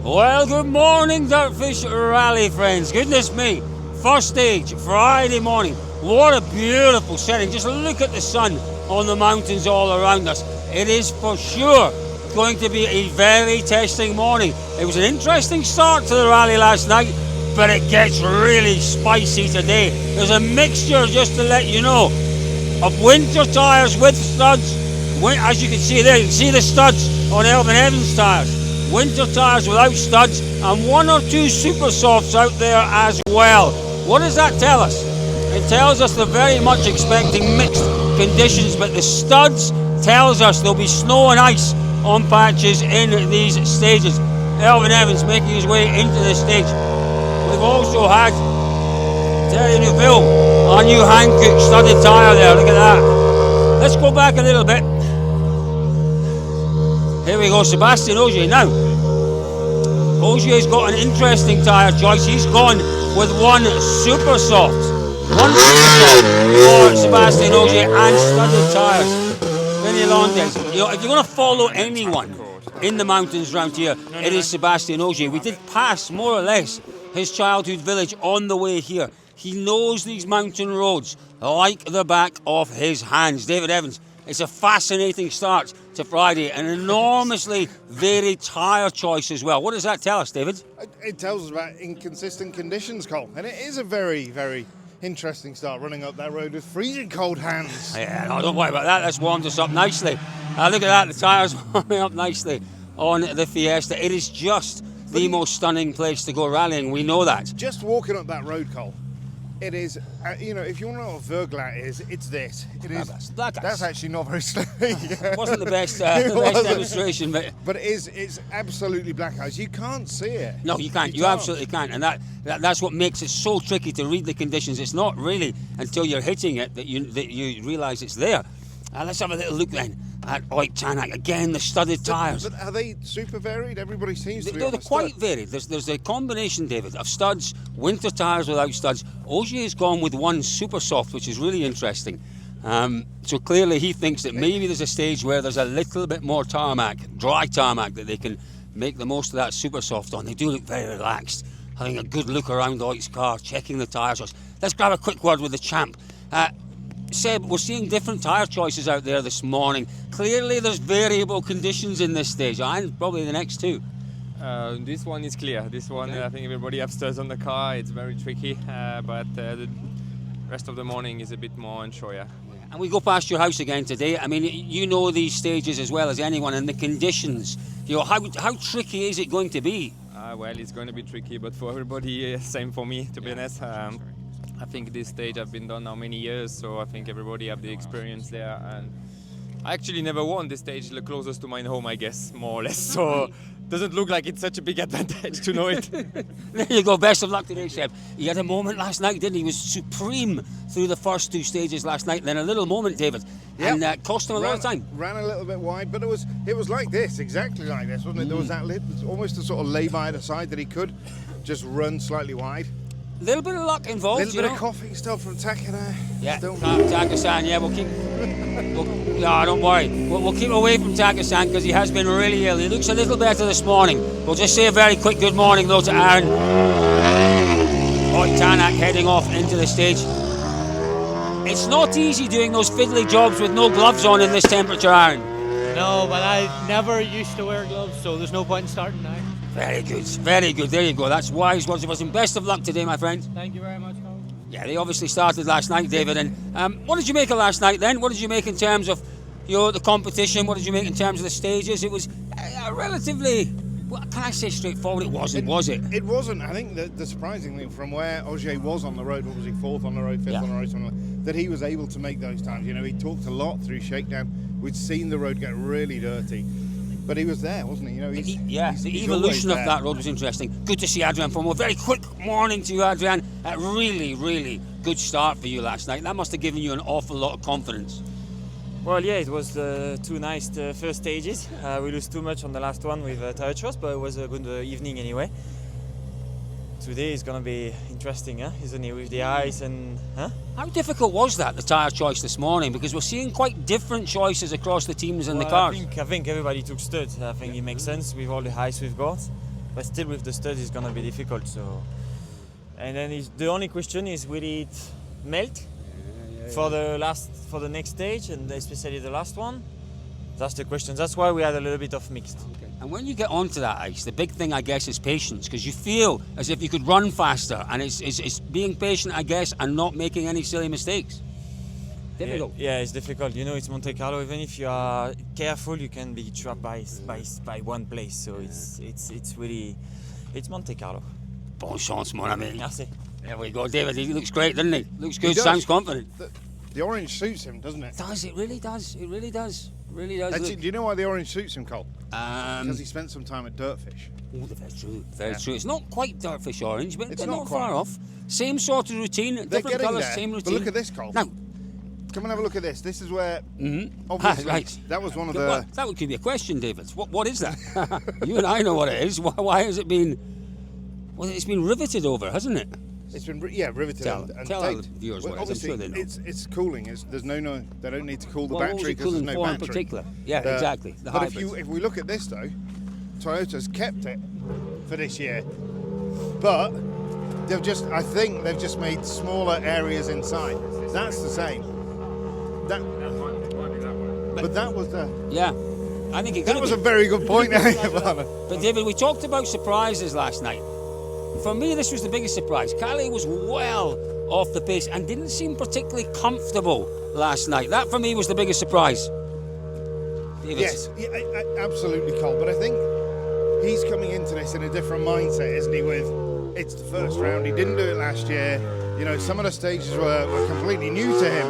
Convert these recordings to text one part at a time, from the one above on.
Well, good morning, Dirtfish Rally friends. Goodness me, first stage, Friday morning. What a beautiful setting. Just look at the sun on the mountains all around us. It is for sure going to be a very testing morning. It was an interesting start to the rally last night, but it gets really spicy today. There's a mixture, just to let you know, of winter tyres with studs. As you can see there, you can see the studs on Elvin Evans' tyres. Winter tyres without studs, and one or two super softs out there as well. What does that tell us? It tells us they're very much expecting mixed conditions, but the studs tells us there'll be snow and ice on patches in these stages. Elvin Evans making his way into the stage. We've also had Terry Neuville, our new Hankook studded tyre there. Look at that. Let's go back a little bit. Here we go, Sebastian Ogier. Now, Ogier's got an interesting tyre choice. He's gone with one super soft. One super soft for Sebastian Ogier and studded tyres. Vinny Londes. You know, if you're going to follow anyone in the mountains around here, it is Sebastian Ogier. We did pass, more or less, his childhood village on the way here. He knows these mountain roads like the back of his hands. David Evans. It's a fascinating start to Friday, an enormously varied tyre choice as well. What does that tell us, David? It tells us about inconsistent conditions, Cole. And it is a very, very interesting start running up that road with freezing cold hands. Yeah, no, don't worry about that. That's warmed us up nicely. Look at that, the tyres warming up nicely on the Fiesta. It is just the most stunning place to go rallying. We know that. Just walking up that road, Cole. It is, you know, if you want to know what Verglat is, it's this. It is. That's actually not very slow. It wasn't the best, demonstration, but it's absolutely black ice. You can't see it. No, you can't. You absolutely can't, and that's what makes it so tricky to read the conditions. It's not really until you're hitting it that you realise it's there. Let's have a little look then at Oik Tanak. Again, the studded tyres. But are they super varied? Everybody seems to be. They're quite varied. There's a combination, David, of studs, winter tyres without studs. Ogier's gone with one super soft, which is really interesting. So clearly he thinks that maybe there's a stage where there's a little bit more tarmac, dry tarmac, that they can make the most of that super soft on. They do look very relaxed, having a good look around Oik's car, checking the tyres. Let's grab a quick word with the champ. Seb, we're seeing different tyre choices out there this morning. Clearly there's variable conditions in this stage, and probably the next two. This one is clear. This one, I think everybody has studs on the car. It's very tricky, but the rest of the morning is a bit more unsure, yeah. And we go past your house again today. I mean, you know these stages as well as anyone, and the conditions. You know, how tricky is it going to be? Well, it's going to be tricky, but for everybody, same for me, to be honest. I think this stage I've been done now many years, so I think everybody have the experience there. And I actually never won this stage, the closest to my home, I guess, more or less. So doesn't look like it's such a big advantage to know it. There you go. Best of luck today, Seb. He had a moment last night, didn't he? He was supreme through the first two stages last night. Then a little moment, David, and cost him a lot of time. Ran a little bit wide, but it was like this, exactly like this, wasn't it? There was that almost a sort of lay by the side that he could just run slightly wide. A little bit of luck involved. A little bit of coughing still from Taka there. Yeah, Taka-san, yeah, we'll keep... no, don't worry. We'll keep away from Taka-san because he has been really ill. He looks a little better this morning. We'll just say a very quick good morning, though, to Aaron. Oik Tanak heading off into the stage. It's not easy doing those fiddly jobs with no gloves on in this temperature, Aaron. No, but I never used to wear gloves, so there's no point in starting now. Very good, very good. There you go. That's wise words of wisdom. Best of luck today, my friend. Thank you very much, Colin. Yeah, they obviously started last night, David. And what did you make of last night then? What did you make in terms of the competition? What did you make in terms of the stages? It was relatively, well, can I say straightforward? It wasn't, was it? It wasn't. I think the surprising thing from where Ogier was on the road, what was he, fourth on the road, fifth on the road, something like that he was able to make those times. You know, he talked a lot through shakedown. We'd seen the road get really dirty. But he was there, wasn't he? You know, the evolution of that road was interesting. Good to see Adrian Fomo. Very quick morning to you, Adrian. A really, really good start for you last night. That must have given you an awful lot of confidence. Well, yeah, it was two nice first stages. We lost too much on the last one with tire choice, but it was a good evening anyway. Today is going to be interesting, isn't it, with the ice and... How difficult was that, the tyre choice this morning? Because we're seeing quite different choices across the teams and the cars. I think everybody took studs. I think it makes sense with all the ice we've got. but still with the studs it's gonna be difficult. So, and then the only question is, will it melt for the next stage, and especially the last one? That's the question. That's why we had a little bit of mixed. Okay. And when you get onto that ice, the big thing, I guess, is patience, because you feel as if you could run faster, and it's being patient, I guess, and not making any silly mistakes. Difficult. Yeah, it's difficult. You know, it's Monte Carlo. Even if you are careful, you can be trapped by one place. So it's really Monte Carlo. Bon chance, mon ami. Merci. There we go, David. He looks great, doesn't he? Looks good. does. Sounds confident. The orange suits him, doesn't it? Does it really does? It really does. Really does. Actually, do you know why the orange suits him, Cole? Because Because he spent some time at Dirtfish. Oh, very true. Very true. It's not quite Dirtfish orange, but It's they're not not quite. far off. Same sort of routine, They're different getting colours, there. same But routine. look at this, Cole. Now, Come and have a look at this. This is where, Ah, obviously, right. that was one of Well, the... that could be a question, David. What is that? You and I know what it is. Why has it been? Well, it's been riveted over, hasn't it? It's been riveted Tell and our taped. viewers Well, what it is. I'm obviously, sure they know. it's cooling. There's no. They don't need to cool the Well, what was battery it because there's cooling no for in battery. particular? Yeah, exactly. The but hybrids. if we look at this though, Toyota's kept it for this year, but I think they've just made smaller areas inside. That's the same. But that was the. Yeah, I think it That could was a be. very good point. But David, we talked about surprises last night. For me, this was the biggest surprise. Calais was well off the pace and didn't seem particularly comfortable last night. That, for me, was the biggest surprise. David. Yes, yeah, absolutely, Cole. But I think he's coming into this in a different mindset, isn't he? With it's the first round. He didn't do it last year. You know, some of the stages were completely new to him.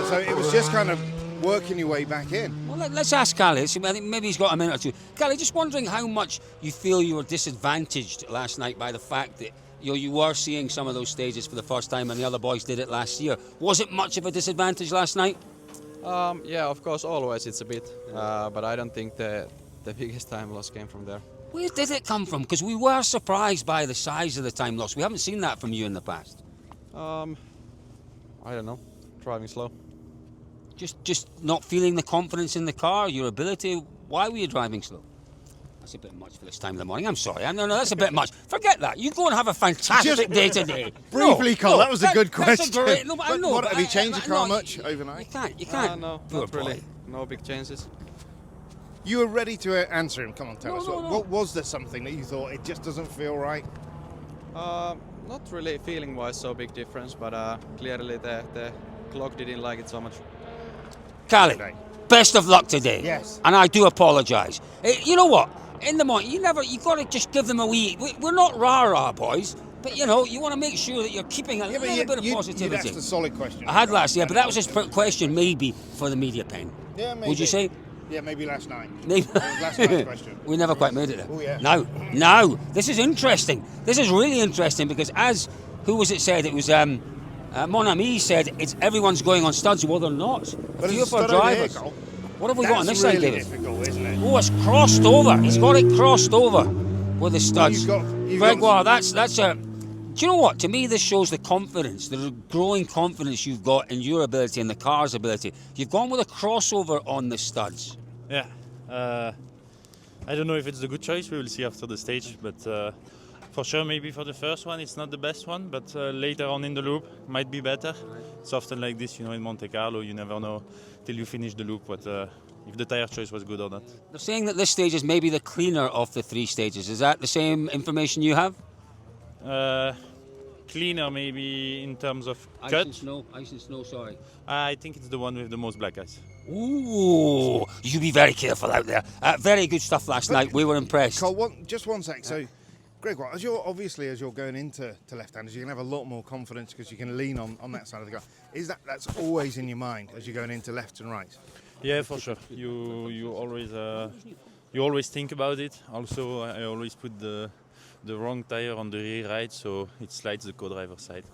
So it was just kind of working your way back in. Well, let's ask Calais. I think maybe he's got a minute or two. Calais, just wondering how much you feel you were disadvantaged last night by the fact that you were seeing some of those stages for the first time and the other boys did it last year. Was it much of a disadvantage last night? Yeah, of course, always it's a bit, but I don't think the biggest time loss came from there. Where did it come from? Because we were surprised by the size of the time loss. We haven't seen that from you in the past. I don't know, driving slow. Just not feeling the confidence in the car, your ability. Why were you driving slow? That's a bit much for this time of the morning. I'm sorry. No, that's a bit much. Forget that. You go and have a fantastic day today. Briefly, Cole, that was a good That's question. a great. No, but I But know. what, but have you changed the car no, much overnight? You can't. No, Poor not really. boy. No big changes. You were ready to answer him. Come on, tell us. No. What was there something that you thought it just doesn't feel right? Not really feeling-wise so big difference, but clearly the clock didn't like it so much. Callie, Today. best of luck today. Yes. And I do apologise. You know what? In the morning, you got to just give them a wee. We're not rah-rah boys, but you want to make sure that you're keeping a little bit of You'd positivity. asked a solid question. I had last year, but that was his question maybe for the media pen. Yeah, maybe. Would you say? Yeah, maybe last night. Maybe. That was last night's question. We never quite made it there. Oh, yeah. No. This is interesting. This is really interesting because who was it said? It was Mon Ami said everyone's going on studs. Well, they're not. But A few it's of our a stud over here, drivers. Cole. What have we got on this That's side, really David? difficult, isn't it? Oh, it's crossed over. He's got it crossed over with the studs. You've Gregoire, that's a. Do you know what? To me, this shows the confidence, the growing confidence you've got in your ability and the car's ability. You've gone with a crossover on the studs. Yeah, I don't know if it's the good choice. We will see after the stage, but for sure, maybe for the first one, it's not the best one. But later on in the loop, might be better. It's often like this, in Monte Carlo. You never know till you finish the loop what if the tire choice was good or not. They're saying that this stage is maybe the cleaner of the three stages. Is that the same information you have? Cleaner, maybe in terms of Ice cut. and snow. Sorry. I think it's the one with the most black ice. Ooh, you be very careful out there. Very good stuff last night. We were impressed. Cole, just one sec. So, Gregoire, as you're going into left-handers, you're going to have a lot more confidence because you can lean on that side of the car. That's always in your mind as you're going into left and right? Yeah, for sure. You always think about it. Also, I always put the wrong tire on the rear right, so it slides the co-driver side.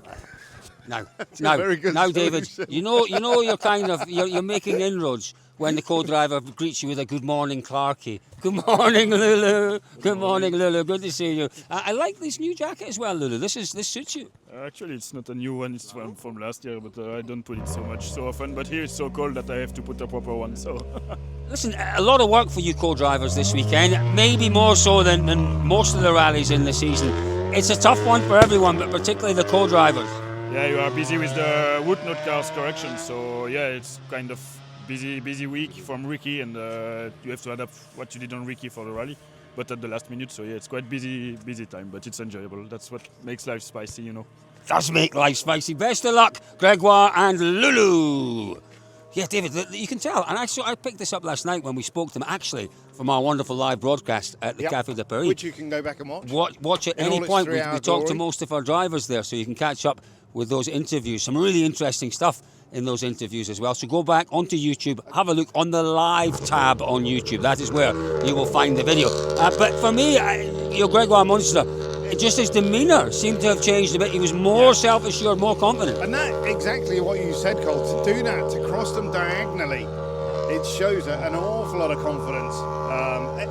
Now, very good David, solution. you know, you're making inroads when the co-driver greets you with a good morning, Clarkie. Good morning, Lulu. Good morning, Lulu. Good to see you. I like this new jacket as well, Lulu. This suits you. Actually, it's not a new one. It's one from last year, but I don't put it so often. But here it's so cold that I have to put a proper one. So. Listen, a lot of work for you co-drivers this weekend. Maybe more so than most of the rallies in the season. It's a tough one for everyone, but particularly the co-drivers. Yeah, you are busy with the wood nut cars correction. So yeah, it's kind of busy week from Ricky, and you have to adapt what you did on Ricky for the rally, but at the last minute. So yeah, it's quite busy time, but it's enjoyable. That's what makes life spicy, you know. Does make life spicy. Best of luck, Gregoire and Lulu. Yeah, David, you can tell, and I picked this up last night when we spoke to them, actually, from our wonderful live broadcast at the Café de Paris. Which you can go back and watch. Watch at any point. We talked to most of our drivers there, so you can catch up with those interviews. Some really interesting stuff in those interviews as well. So go back onto YouTube, have a look on the live tab on YouTube. That is where you will find the video. But for me, Gregoire Munster, just his demeanour seemed to have changed a bit. He was more self-assured, more confident. And that exactly what you said, Cole. To do that, to cross them diagonally, it shows an awful lot of confidence.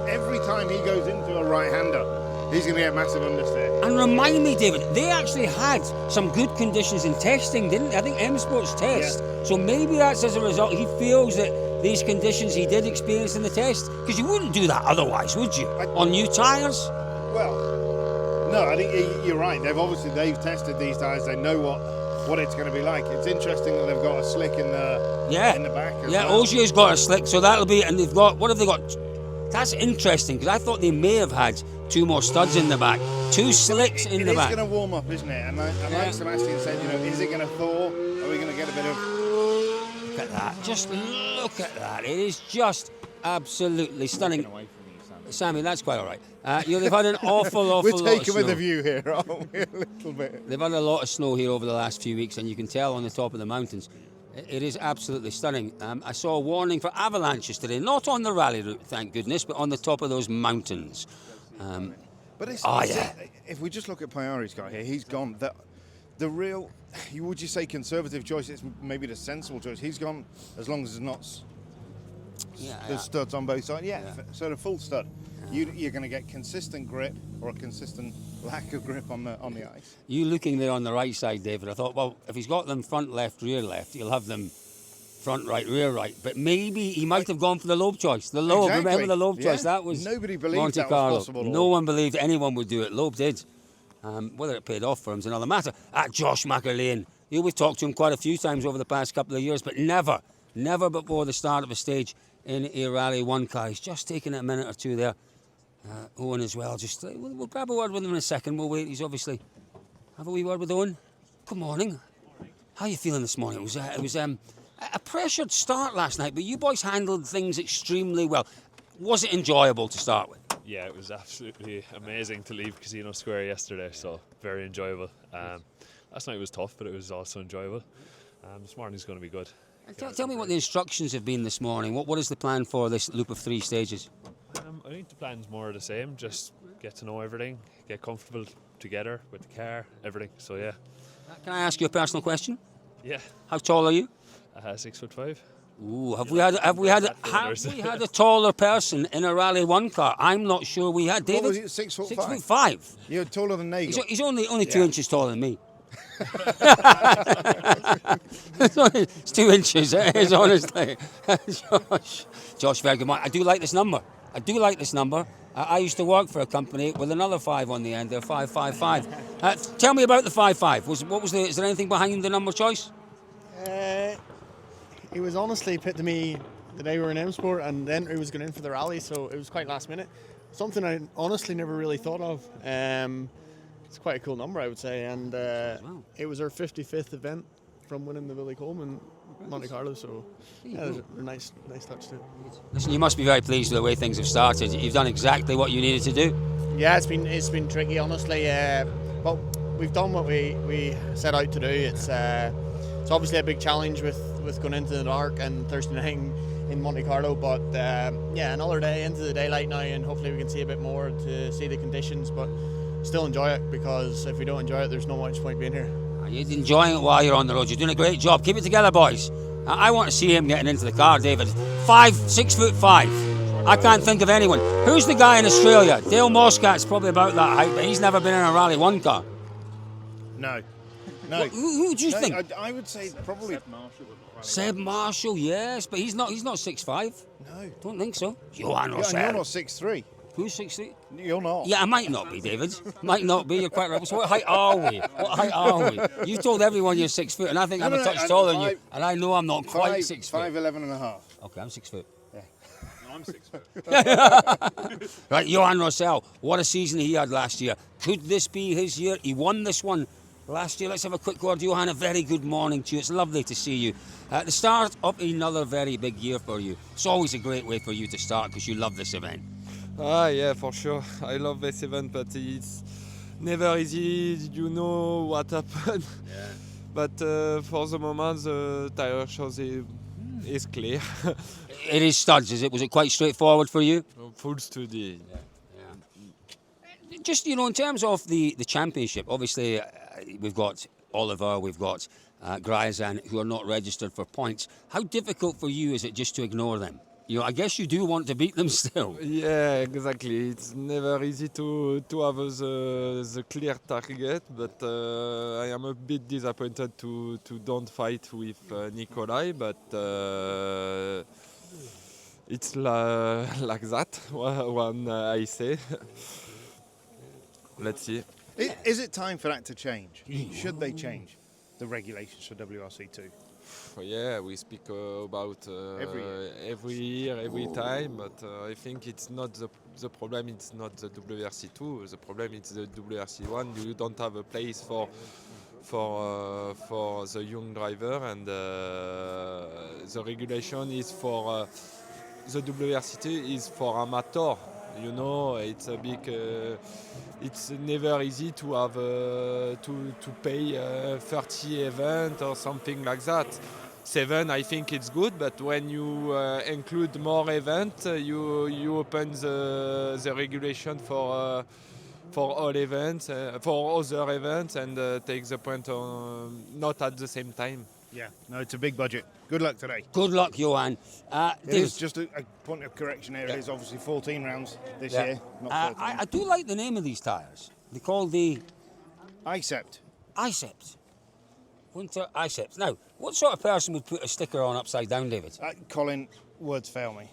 Every time he goes into a right-hander, he's going to get massive understeer. And remind me, David, they actually had some good conditions in testing, didn't they? I think M Sports test. Yeah. So maybe that's as a result. He feels that these conditions he did experience in the test, because you wouldn't do that otherwise, would you? On new tyres? Well, no, I think you're right. They've tested these tyres. They know what it's going to be like. It's interesting that they've got a slick in the back. Ogier's got a slick, so that'll be. And they've got, what have they got? That's interesting, because I thought they may have had 2 more studs in the back, 2 slicks in the back. It's going to warm up, isn't it? And like Sebastian said, is it going to thaw? Are we going to get a bit of... Look at that. Just look at that. It is just absolutely stunning. Sammy, that's quite all right. They've had an awful lot of snow. We're taking with the view here, aren't we? A little bit. They've had a lot of snow here over the last few weeks, and you can tell on the top of the mountains. It is absolutely stunning. I saw a warning for avalanches today, not on the rally route, thank goodness, but on the top of those mountains. But if we just look at Payari's got here, he's gone. The real, would you say conservative choice? It's maybe the sensible choice. He's gone as long as there's not there's studs on both sides. So the full stud. You're going to get consistent grip or a consistent lack of grip on the ice. You looking there on the right side, David, I thought, well, if he's got them front left, rear left, he'll have them front right, rear right. But maybe he might have gone for the lobe choice. The lobe, exactly. Remember the lobe choice? That was nobody believed Monte that Carlo. was possible. No one believed anyone would do it. Lobe did. Whether it paid off for him is another matter. Josh McElwain. We've talked to him quite a few times over the past couple of years, but never before the start of a stage in a Rally 1 car. He's just taken a minute or two there. Owen as well. We'll grab a word with him in a second. We'll wait. He's obviously... Have a wee word with Owen. Good morning. How are you feeling this morning? It was a pressured start last night, but you boys handled things extremely well. Was it enjoyable to start with? Yeah, it was absolutely amazing to leave Casino Square yesterday, so very enjoyable. Last night was tough, but it was also enjoyable. This morning's going to be good. Tell me what the instructions have been this morning. What is the plan for this loop of 3 stages? I think the plan's more the same, just get to know everything, get comfortable together with the car, everything, so yeah. Can I ask you a personal question? Yeah. How tall are you? 6'5". Ooh, have we had a taller person in a Rally 1 car? I'm not sure we had. David? What was it, 6'5"? 6'5". You're taller than Nagel. He's only 2 inches taller than me. It's 2 inches, it is, honestly. Josh, very good. I do like this number. I used to work for a company with another 5 on the end there, 555. Tell me about the 5.5. Is there anything behind the number choice? It was honestly put to me the day we were in M Sport, and the entry was going in for the rally, so it was quite last minute. Something I honestly never really thought of. It's quite a cool number, I would say, and it was our 55th event from winning the Willie Coleman Monte Carlo, so yeah, there's a nice touch to it. Listen, you must be very pleased with the way things have started. You've done exactly what you needed to do. Yeah, it's been tricky, honestly. But we've done what we set out to do. It's obviously a big challenge with going into the dark and Thursday night in Monte Carlo, but another day into the daylight now, and hopefully we can see a bit more to see the conditions, but still enjoy it, because if we don't enjoy it, there's no much point being here. You're enjoying it while you're on the road. You're doing a great job. Keep it together, boys. I want to see him getting into the car, David. 6'5". I can't think of anyone. Who's the guy in Australia? Dale Moscat's probably about that height, but he's never been in a Rally 1 car. No. Who do you think? I would say probably Seb Marshall, yes, but he's not 6'5". No. Don't think so. Johan You're Rossell. not 6'3". Who's 6'3"? You're not. Yeah, I might not be, David. Might not be. You're quite right. So what height are we? You told everyone you're 6 foot, and I think I'm a touch taller than you, and I know I'm not quite 6 foot. 5'11" and a half. Okay, I'm 6 foot. Yeah. No, I'm 6 foot. Right, Johan Rossell, what a season he had last year. Could this be his year? He won this one last year. Let's have a quick word. Johan, a very good morning to you. It's lovely to see you. At the start of another very big year for you. It's always a great way for you to start because you love this event. Yeah, for sure. I love this event, but it's never easy. You know what happened. Yeah. But for the moment, the tire shows is clear. It is studs, is it? Was it quite straightforward for you? Full study. Just, in terms of the championship, obviously we've got Oliver, we've got Gryazan, who are not registered for points. How difficult for you is it just to ignore them? I guess you do want to beat them still. Yeah, exactly. It's never easy to have the clear target, but I am a bit disappointed to don't fight with Nikolai, but it's like that when I say. Let's see. Is it time for that to change? Should they change the regulations for WRC2? Yeah, we speak about every year, every time, but I think it's not the problem. It's not the WRC2. The problem is the WRC1. You don't have a place for the young driver, and the regulation is for the WRC2 is for amateur. It's a big. It's never easy to have to pay 30 event or something like that. 7, I think it's good, but when you include more events, you open the regulation for all events, for other events, and take the point not at the same time. Yeah, no, it's a big budget. Good luck today. Good luck, Johan. It is just a point of correction here. It is obviously 14 rounds this year, not 13. I do like the name of these tyres. They're called the Icept. Icept. Winter Icept. Now, what sort of person would put a sticker on upside down, David? Colin, words fail me.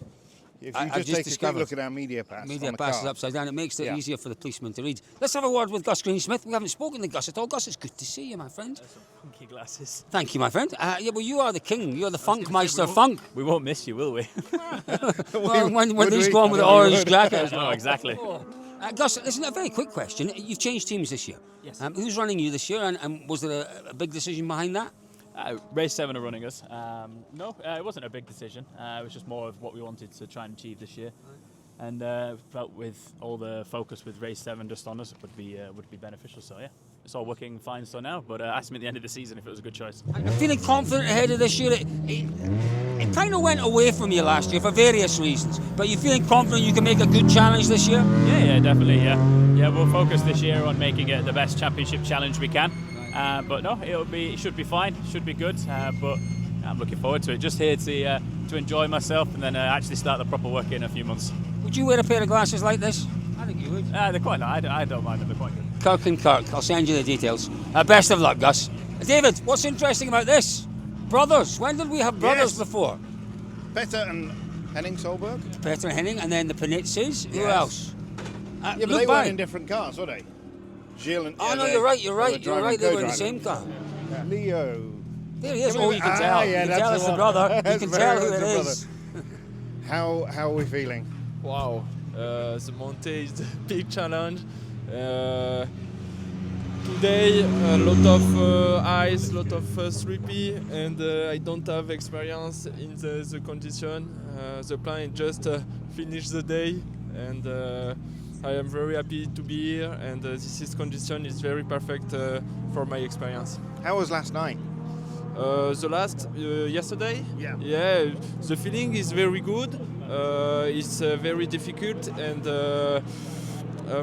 If you I've just take a quick look at our media pass. Media on the pass car. is upside down. It makes it easier for the policeman to read. Let's have a word with Gus Greensmith. We haven't spoken to Gus at all. Gus, it's good to see you, my friend. Funky glasses. Thank you, my friend. Well, you are the king. You're the Funkmeister Funk. We won't miss you, will we? Well, when these go on with the orange jacket. No, exactly. Gus, listen, a very quick question. You've changed teams this year. Yes. Who's running you this year, and was there a big decision behind that? Race 7 are running us. No, it wasn't a big decision. It was just more of what we wanted to try and achieve this year. And felt with all the focus with Race 7 just on us, it would be beneficial. So yeah, it's all working fine so now. But ask me at the end of the season if it was a good choice. I'm feeling confident ahead of this year. It kind of went away from you last year for various reasons. But you're feeling confident you can make a good challenge this year? Yeah, definitely. Yeah, we'll focus this year on making it the best championship challenge we can. But no, it should be fine, should be good. But I'm looking forward to it. Just here to enjoy myself and then actually start the proper work in a few months. Would you wear a pair of glasses like this? I think you would. They're quite nice. I don't mind them. They're quite good. Kirk and Kirk. I'll send you the details. Best of luck, Gus. David, what's interesting about this? Brothers. When did we have brothers before? Petter and Henning Solberg. Petter and Henning, and then the Panitzes. Who else? Yeah, but they weren't in different cars, were they? Gilles and, no, you're right. They were in the same car. Yeah. Leo. There he is. Oh, you can tell. You can tell it's the brother. You can tell who it is. How are we feeling? Wow, the Monte is the big challenge. Today, a lot of ice, a lot of 3P, and I don't have experience in the condition. The plan is just finish the day, and I am very happy to be here, and this condition is very perfect for my experience. How was last night? Yesterday? Yeah. The feeling is very good. It's very difficult, and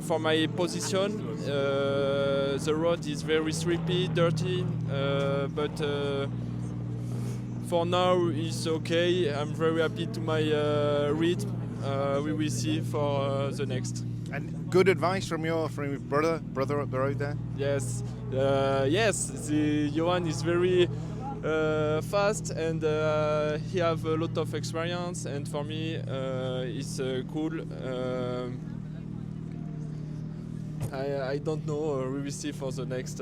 for my position. The road is very slippery, dirty, but for now it's okay. I'm very happy to my rhythm. We will see for the next. And good advice from your brother up the road there? Yes, the Johan is very fast and he have a lot of experience, and for me it's cool. I don't know, we will see for the next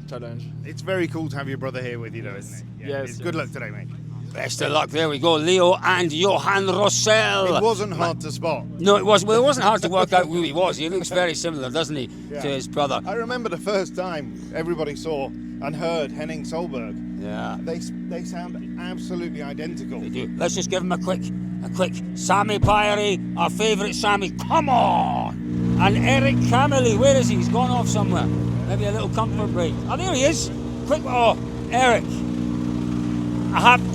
challenge. It's very cool to have your brother here with you though, isn't it? Yes. Good luck today, mate. Best of luck. There we go. Leo and Johan Rossell. It wasn't hard to spot. No, it was. Well, it wasn't hard to work out who he was. He looks very similar, doesn't he, to his brother? I remember the first time everybody saw and heard Henning Solberg. Yeah. They sound absolutely identical. They do. Let's just give him a quick Sami Pyrie, our favourite Sami. Come on! And Eric Camilli, where is he? He's gone off somewhere. Maybe a little comfort break. Oh, there he is. Quick. Oh, Eric.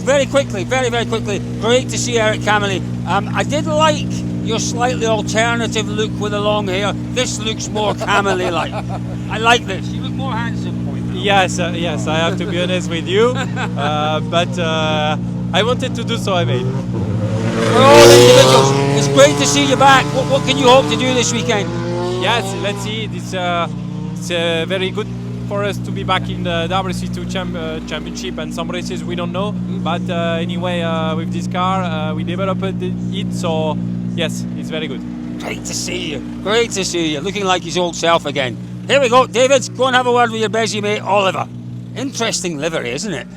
Very quickly, great to see Eric Camilli. I did like your slightly alternative look with the long hair. This looks more Camilli-like. I like this. You look more handsome. Yes, I have to be honest with you. But I wanted to do so, I made. We're all individuals. It's great to see you back. What can you hope to do this weekend? Yes, let's see. It's very good for us to be back in the WRC2 championship, and some races we don't know. But anyway, with this car, we developed it, so yes, it's very good. Great to see you. Great to see you. Looking like his old self again. Here we go, David. Go and have a word with your busy mate, Oliver. Interesting livery, isn't it?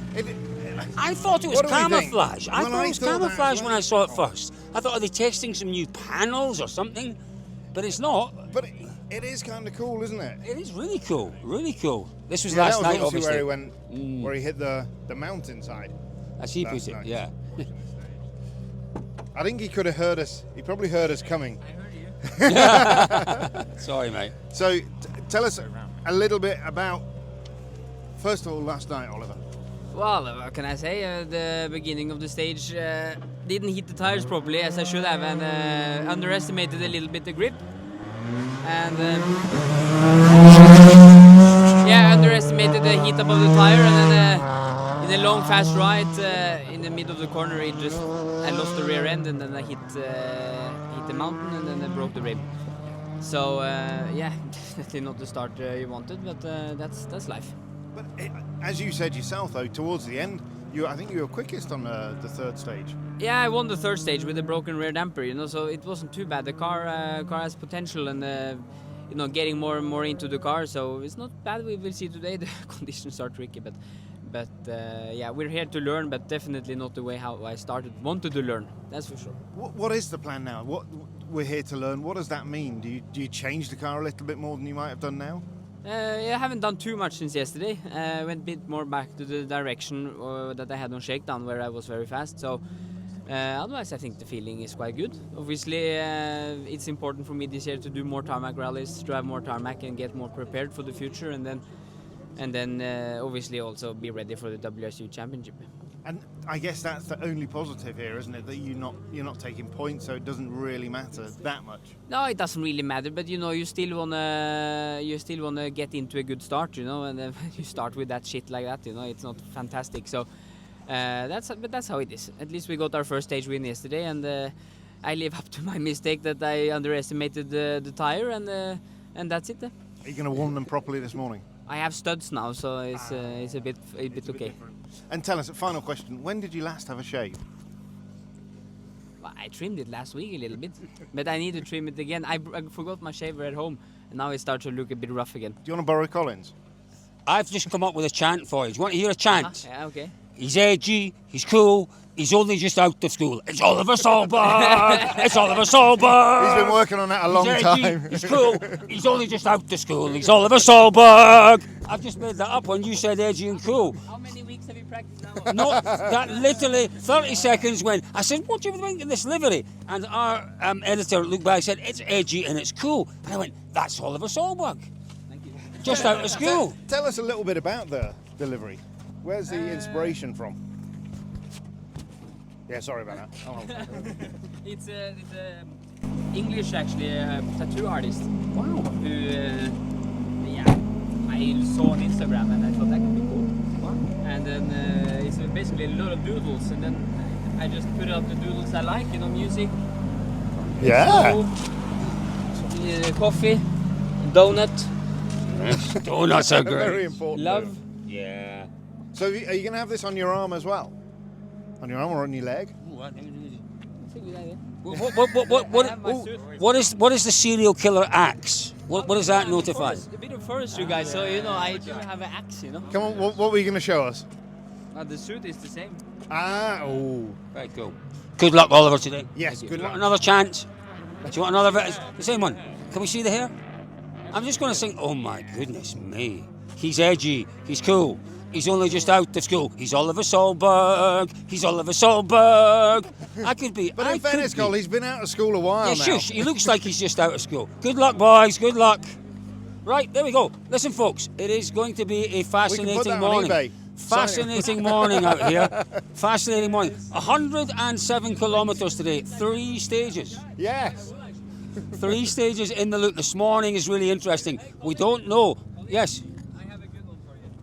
I thought it was camouflage. I thought it was camouflage when I saw it first. I thought, are they testing some new panels or something? But it's not. But it is kind of cool, isn't it? It is really cool, really cool. This was last night, obviously. Where he went, where he hit the mountainside. As he put it, yeah. I think he could have heard us. He probably heard us coming. I heard you. Sorry, mate. So, tell us a little bit about, first of all, last night, Oliver. Well, what can I say? The beginning of the stage didn't hit the tires properly as I should have, and underestimated a little bit the grip. And underestimated the heat above the tire, and then in a long fast right in the middle of the corner, I lost the rear end, and then I hit the mountain, and then I broke the rim. So definitely not the start you wanted, but that's life. But as you said yourself, though, towards the end, I think you were quickest on the third stage. Yeah, I won the third stage with a broken rear damper, so it wasn't too bad. The car has potential, and getting more and more into the car, so it's not bad. We will see today. The conditions are tricky, but we're here to learn, but definitely not the way how I wanted to learn. That's for sure. What is the plan now? What we're here to learn. What does that mean? Do you change the car a little bit more than you might have done now? I haven't done too much since yesterday. I went a bit more back to the direction that I had on shakedown, where I was very fast. So otherwise, I think the feeling is quite good. Obviously, it's important for me this year to do more tarmac rallies, to have more tarmac and get more prepared for the future, and then obviously also be ready for the WRC Championship. And I guess that's the only positive here, isn't it? That you're not taking points, so it doesn't really matter that much. No, it doesn't really matter. But you still wanna get into a good start, and then you start with that shit like that, it's not fantastic. So that's how it is. At least we got our first stage win yesterday, and I live up to my mistake that I underestimated the tire, and that's it. Are you going to warm them properly this morning? I have studs now, so it's a bit okay. And tell us, a final question, when did you last have a shave? Well, I trimmed it last week a little bit, but I need to trim it again. I forgot my shaver at home, and now it starts to look a bit rough again. Do you want to borrow Colin's? I've just come up with a chant for you. Do you want to hear a chant? Yeah, okay. He's edgy, he's cool, he's only just out of school. It's Oliver Solberg! It's Oliver Solberg! He's been working on that a long time. He's cool, he's only just out of school. He's Oliver Solberg! I've just made that up when you said edgy and cool. How many weeks have you practiced now? No, that literally 30 seconds when I said, what do you think of this livery? And our editor looked back and said, it's edgy and it's cool. And I went, that's Oliver Solberg. Thank you. Just out of school. Tell us a little bit about the livery. Where's the inspiration from? Yeah, sorry about that. It's English actually tattoo artist. Wow. Who, yeah, I saw on Instagram and I thought that could be cool. Wow. And then it's basically a lot of doodles, and then I just put up the doodles I like, you know, music. Yeah. Coffee, donut. Donuts are great. Very important. Love. Yeah. So are you going to have this on your arm as well? On your arm or on your leg? What is the serial killer axe? What does that notify? A bit of forestry, guys. So you know, I do have an axe. You know. Come on, what were you going to show us? The suit is the same. Oh. Very cool. Good luck, Oliver, today. Yes, Do good you want luck. another chance? Do you want another? The same one. Can we see the hair? I'm just going to sing. Oh my goodness me. He's edgy. He's cool. He's only just out of school. He's Oliver Solberg. He's Oliver Solberg. I could be. But in fairness, Cole, he's been out of school a while Yeah, now. shush. He looks like he's just out of school. Good luck, boys. Good luck. Right, there we go. Listen, folks, it is going to be a We can put fascinating that on morning. eBay. Fascinating morning out here. Fascinating morning. 107 kilometres today. 3 stages. Yes. 3 stages in the loop. This morning is really interesting. We don't know. Yes.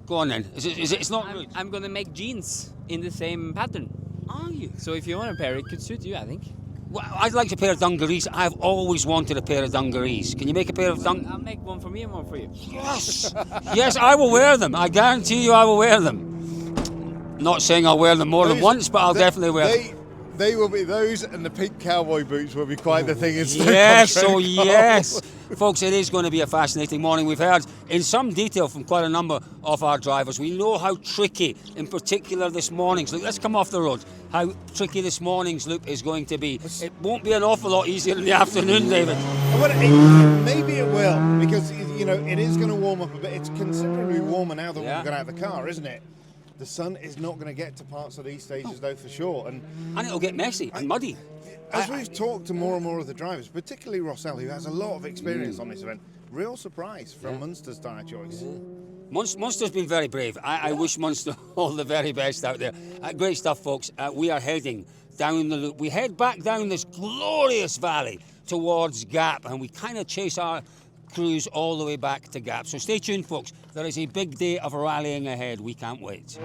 Go on then. It's not good. I'm gonna make jeans in the same pattern. Are you? So if you want a pair, it could suit you, I think. Well, I'd like a pair of dungarees. I've always wanted a pair of dungarees. Can you make a pair of I'll make one for me and one for you. Yes. Yes, I will wear them. I guarantee you I will wear them. Not saying I'll wear them more than once, but I'll definitely wear them. They will be, those and the pink cowboy boots will be quite the thing in Yes, Stoke-on-Trent. oh yes. Folks, it is going to be a fascinating morning. We've heard in some detail from quite a number of our drivers. We know how tricky, in particular this morning's loop. Let's come off the road. How tricky this morning's loop is going to be. It won't be an awful lot easier in the afternoon, David. Well, maybe it will, because you know it is going to warm up a bit. It's considerably warmer now than when we got out of the car, isn't it? The sun is not going to get to parts of these stages, though, for sure. And it'll get messy and muddy. As we've talked to more and more of the drivers, particularly Rossell, who has a lot of experience on this event, real surprise from Munster's tyre choice. Munster's been very brave. I wish Munster all the very best out there. Great stuff, folks. We are heading down the loop. We head back down this glorious valley towards Gap, and we kind of chase our cruise all the way back to Gap. So stay tuned, folks. There is a big day of rallying ahead. We can't wait.